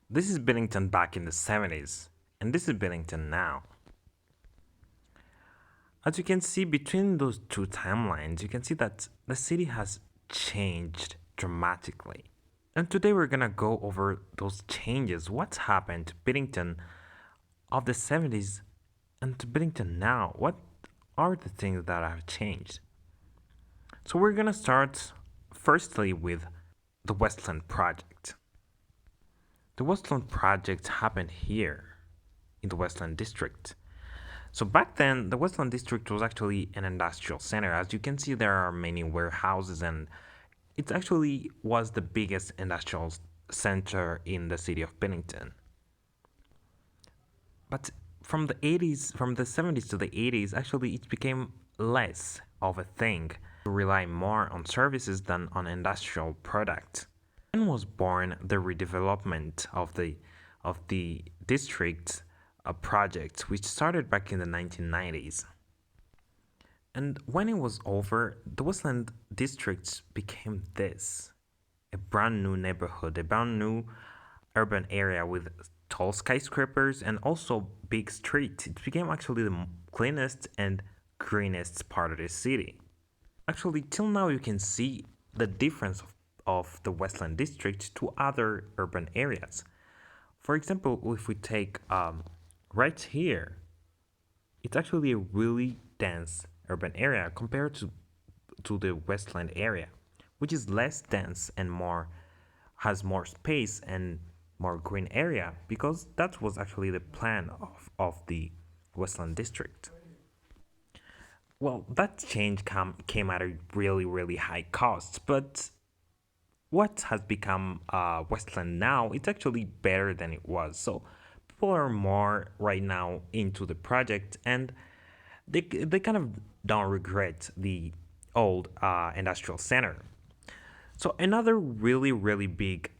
This is Billington back in the 70s, and this is Billington now. As you can see between those two timelines, you can see that the city has changed dramatically. And today we're gonna go over those changes, what's happened to Billington of the 70s and to Billington now. What are the things that have changed? So we're gonna start firstly with the Westland Project. The Westland Project happened here in the Westland District. So back then, the Westland District was actually an industrial center. As you can see, there are many warehouses, and it actually was the biggest industrial center in the city of Bennington. But from the 70s to the 80s, actually, it became less of a thing to rely more on services than on industrial product. Then was born the redevelopment of the district project, which started back in the 1990s. And when it was over, the Westland districts became this a brand new neighborhood, a brand new urban area with tall skyscrapers and also big streets. It became actually the cleanest and greenest part of the city. Actually, till now, you can see the difference of the Westland district to other urban areas. For example, if we take right here, it's actually a really dense urban area compared to the Westland area, which is less dense and more has more space and more green area because that was actually the plan of the Westland district. Well, that change came at a really high cost, but what has become Westland now, it's actually better than it was. So people are more right now into the project and they kind of don't regret the old industrial center. So another really big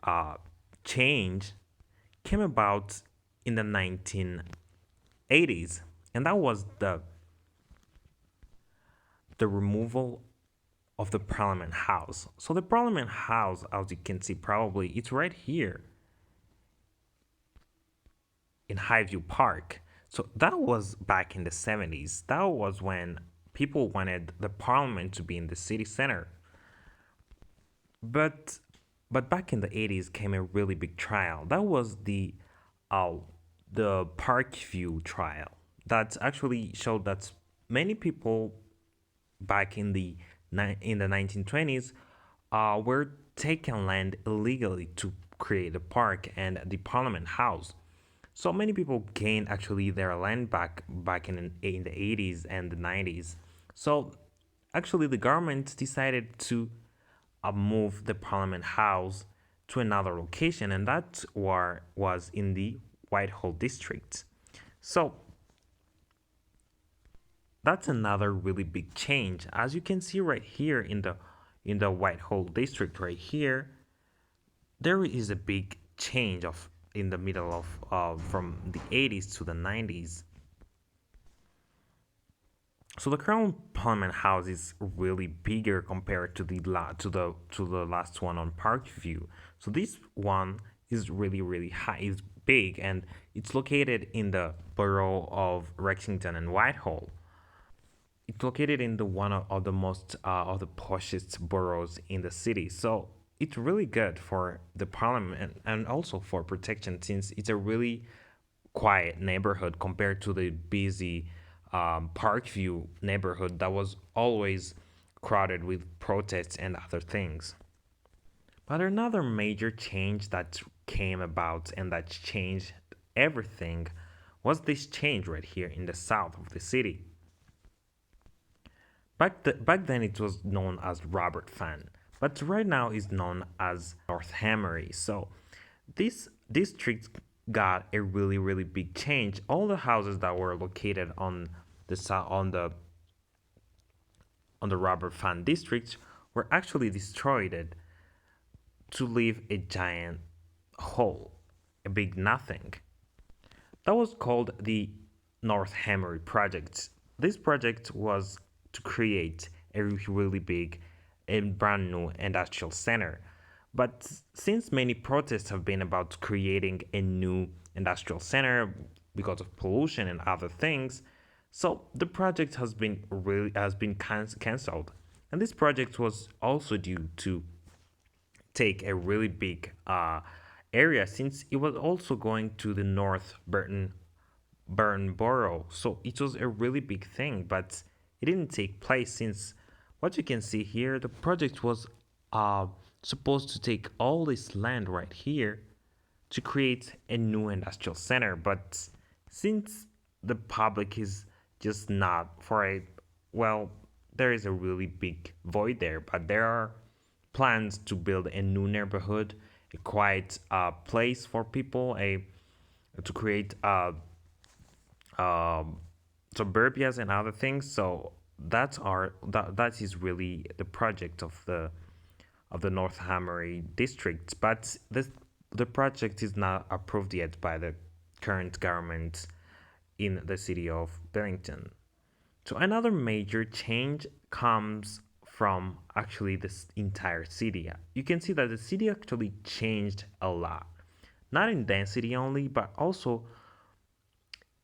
change came about in the 1980s, and that was the removal of the Parliament House. So the Parliament House, as you can see, probably it's right here in Highview Park. So that was back in the 70s. That was when people wanted the Parliament to be in the city center. But but back in the 80s came a really big trial. That was uh, the Parkview trial. That actually showed that many people back in the 1920s were taking land illegally to create a park and the Parliament House. So many people gained actually their land back in the 80s and the 90s. So actually the government decided to move the Parliament House to another location, and that was in the Whitehall district. So that's another really big change. As you can see right here in the Whitehall district right here, there is a big change of in the middle of from the 80s to the 90s. So the current Parliament House is really bigger compared to to the last one on Parkview. So this one is really high. It's big and it's located in the borough of Lexington and Whitehall. It's located in the one of the most of the poshest boroughs in the city. So it's really good for the parliament and also for protection since it's a really quiet neighborhood compared to the busy Parkview neighborhood that was always crowded with protests and other things. But another major change that came about and that changed everything was this change right here in the south of the city. Back then it was known as Robert Fan, but right now is known as North Hammery. So this district got a really big change. All the houses that were located on the on the Robert Fan district were actually destroyed to leave a giant hole, a big nothing. That was called the North Hammery Project. This project was to create a really big and brand new industrial center. But since many protests have been about creating a new industrial center because of pollution and other things, so the project has been cancelled. And this project was also due to take a really big area since it was also going to the North Burton borough. So it was a really big thing, but it didn't take place since what you can see here, the project was uh, supposed to take all this land right here to create a new industrial center. But since the public is just not for it, well, there is a really big void there. But there are plans to build a new neighborhood, a quiet place for people, a to create um, suburbias and other things. So that is really the project of the North Hammery district. But the project is not approved yet by the current government in the city of Billington. So another major change comes from actually this entire city. You can see that the city actually changed a lot, not in density only, but also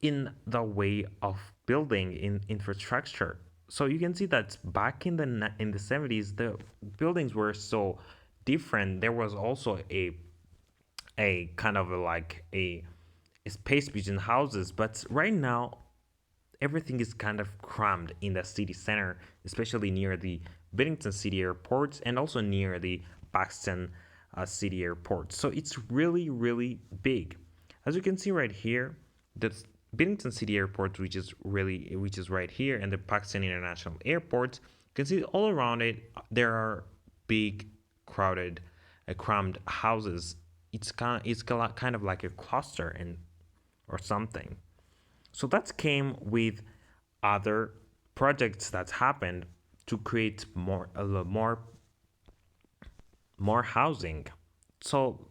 in the way of building in infrastructure. So you can see that back in the 70s, the buildings were so different. There was also a kind of like a space between houses, but right now everything is kind of crammed in the city center, especially near the Bennington City Airport and also near the Paxton City Airport. So it's really, really big. As you can see right here, the Bennington City Airport, which is right here, and the Paxton International Airport, you can see all around it there are big, crowded, crammed houses. It's kind of like a cluster and or something. So that came with other projects that happened to create more housing. So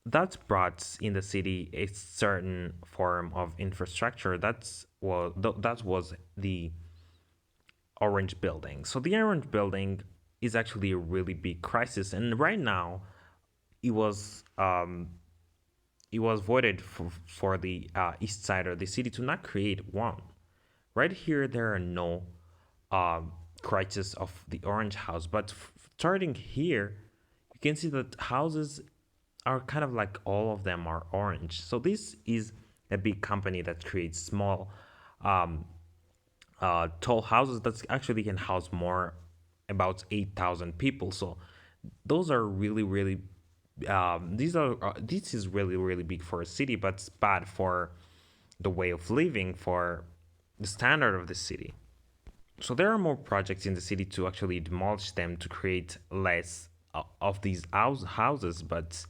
that brought in the city a certain form of infrastructure. That was the orange building. So the orange building is actually a really big crisis, and right now it was um, it was voted for the east side of the city to not create one. Right here, there are no crisis of the orange house, but starting here, you can see that houses are kind of like all of them are orange. So this is a big company that creates small, um, tall houses that actually can house more, about 8,000 people. So those are really, really this is really, really big for a city, but it's bad for the way of living, for the standard of the city. So there are more projects in the city to actually demolish them to create less of these houses, but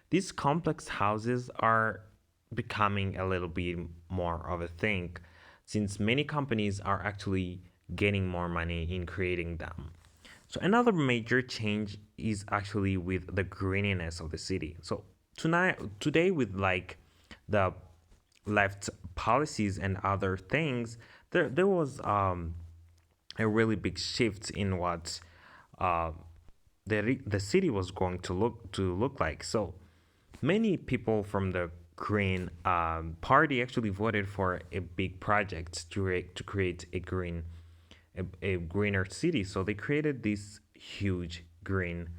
these complex houses are becoming a little bit more of a thing since many companies are actually getting more money in creating them. So another major change is actually with the greeniness of the city. So today with like the left policies and other things, there was a really big shift in what uh, the city was going to look like. So many people from the Green Party actually voted for a big project to create a greener city. So they created these huge green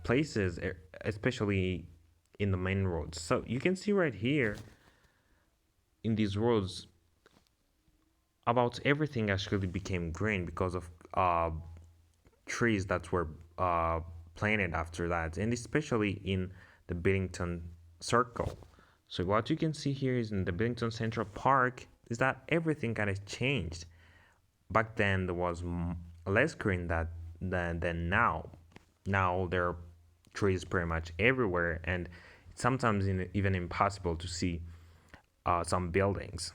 places, especially in the main roads. So you can see right here in these roads, about everything actually became green because of trees that were planted after that, and especially in the Billington Circle. So what you can see here is in the Billington Central Park is that everything kind of changed. Back then there was less green than now. Now there are trees pretty much everywhere, and it's sometimes even impossible to see some buildings.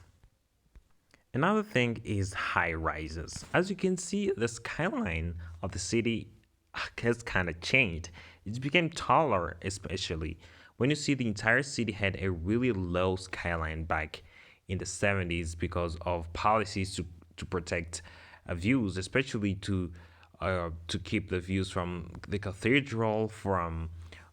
Another thing is high rises. As you can see, the skyline of the city has kind of changed. It became taller, especially when you see the entire city had a really low skyline back in the 70s because of policies to protect views, especially to keep the views from the cathedral, from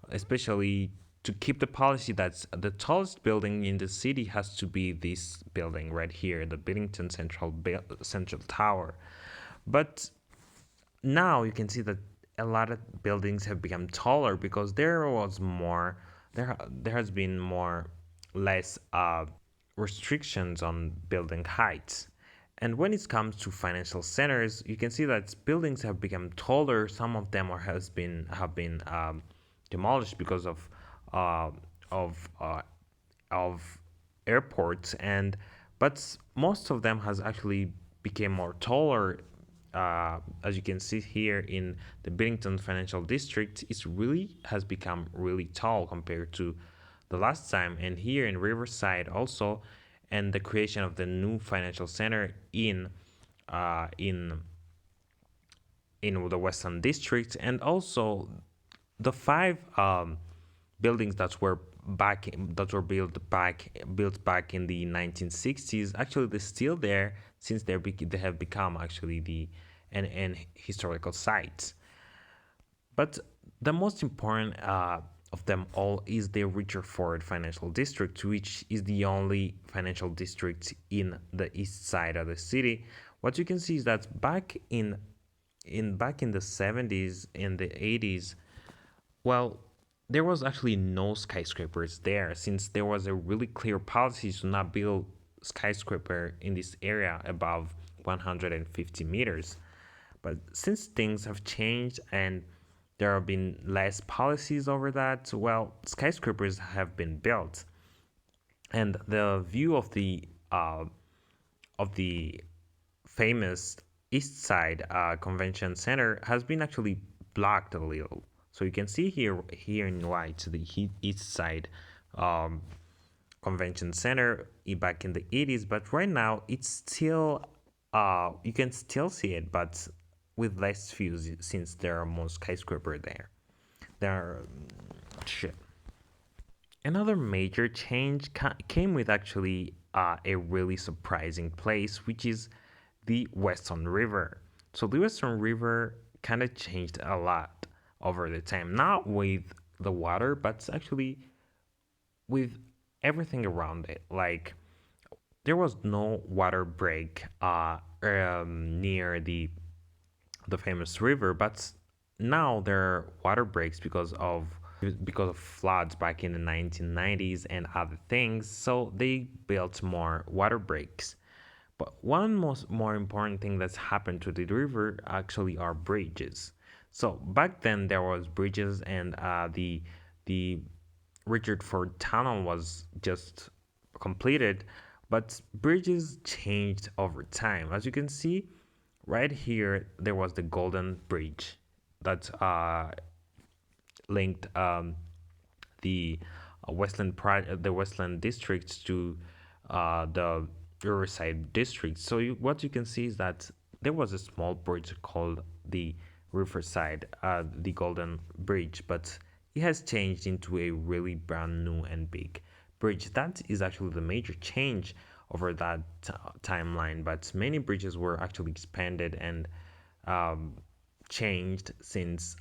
especially to keep the policy that the tallest building in the city has to be this building right here, the Billington Central Tower. But now you can see that a lot of buildings have become taller because there has been more less restrictions on building heights. And when it comes to financial centers, you can see that buildings have become taller. Some of them have been demolished because uh, of uh, of airports, and but most of them has actually became more taller. As you can see here in the Billington Financial District, it's really has become really tall compared to the last time, and here in Riverside also, and the creation of the new financial center uh, in in the Western District, and also the five buildings that were built back in the 1960s. Actually, they're still there since they have become actually an historical sites. But the most important of them all is the Richard Financial District, which is the only financial district in the east side of the city. What you can see is that back in the 70s and the 80s, well, there was actually no skyscrapers there since there was a really clear policy to not build skyscraper in this area above 150 meters. But since things have changed and there have been less policies over that, well, skyscrapers have been built, and the view of the famous East Side Convention Center has been actually blocked a little. So you can see here in white the East Side um, Convention Center back in the 80s, but right now it's still you can still see it, but with less views since there are more skyscraper there. There are shit. Another major change came with actually a really surprising place, which is the Western River. So the Western River kind of changed a lot over the time, not with the water, but actually with everything around it. Like there was no water break near the famous river, but now there are water breaks because of floods back in the 1990s and other things. So they built more water breaks. But one more important thing that's happened to the river actually are bridges. So back then there was bridges, and the Richard Ford Tunnel was just completed, but bridges changed over time. As you can see, right here there was the Golden Bridge that linked the the Westland district to the Riverside district. So what you can see is that there was a small bridge called the Riverside, the Golden Bridge, but it has changed into a really brand new and big bridge. That is actually the major change over that timeline. But many bridges were actually expanded and um, changed since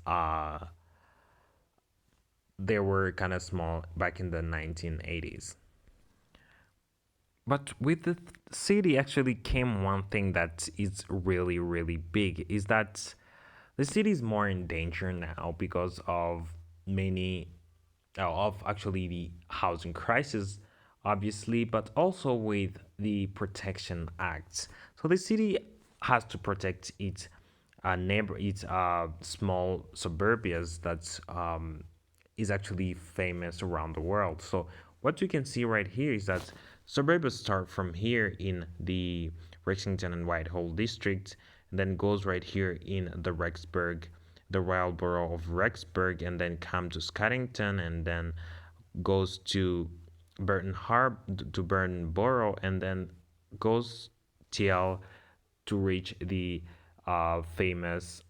they were kind of small back in the 1980s. But with the city actually came one thing that is really, really big is that the city is more in danger now because of many, of actually the housing crisis, obviously, but also with the Protection Acts. So the city has to protect its small suburbias that is actually famous around the world. So what you can see right here is that suburbs start from here in the Lexington and Whitehall district, and then goes right here in the Rexburg, the Royal Borough of Rexburg, and then come to Scottington, and then goes to Burton Borough, and then goes till to reach the famous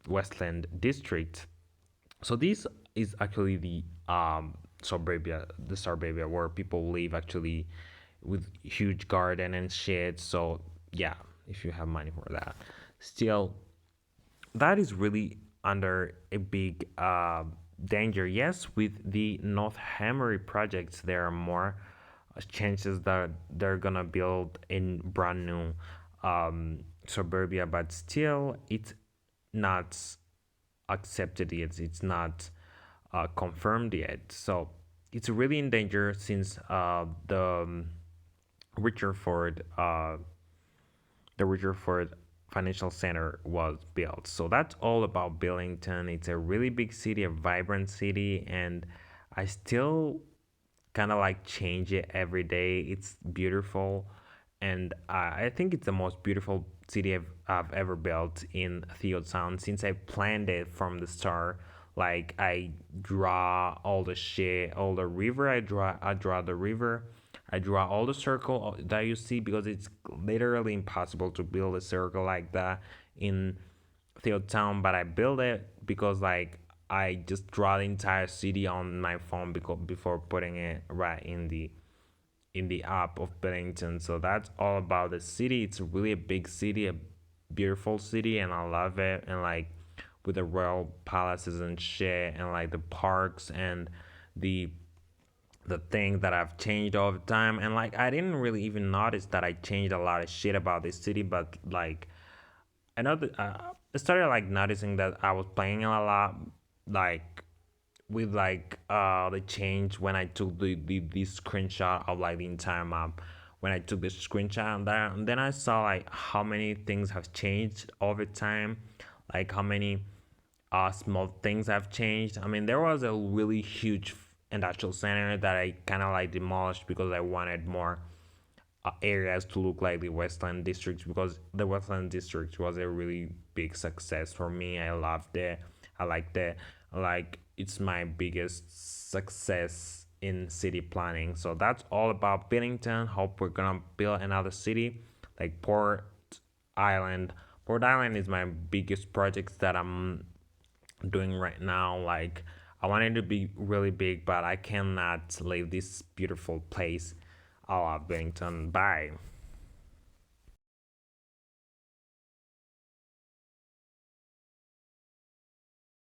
Westland district. So this is actually the suburbia where people live actually with huge garden and shit. So yeah, if you have money for that, still that is really under a big danger. Yes, with the North Hammery projects, there are more chances that they're gonna build in brand new suburbia, but still, it's not accepted yet. It's not confirmed yet. So it's really in danger since Richard Ford, the Richard Ford Financial Center was built. So that's all about Billington. It's a really big city, a vibrant city, and I still kind of like change it every day. It's beautiful, and I think it's the most beautiful city I've ever built in theotown since I planned it from the start. Like I draw all the shit, all the river. I draw the river. I draw all the circle that you see because it's literally impossible to build a circle like that in theotown. But I built it because like I just draw the entire city on my phone because before putting it right in the app of Billington. So that's all about the city. It's really a big city, a beautiful city, and I love it. And like with the royal palaces and shit, and like the parks and the the thing that I've changed all the time. And like I didn't really even notice that I changed a lot of shit about this city, but like I know that I started like noticing that I was playing it a lot, like with like the change when I took the screenshot of like the entire map. When I took this screenshot on that, and then I saw like how many things have changed over time, like how many small things have changed. I mean, there was a really huge industrial center that I kind of like demolished because I wanted more areas to look like the Westland district because the Westland district was a really big success for me. I loved it. I liked it. Like it's my biggest success in city planning. So that's all about Billington. Hope we're gonna build another city like Island. Port Island is my biggest project that I'm doing right now. Like I want it to be really big, but I cannot leave this beautiful place. I love Billington. Bye.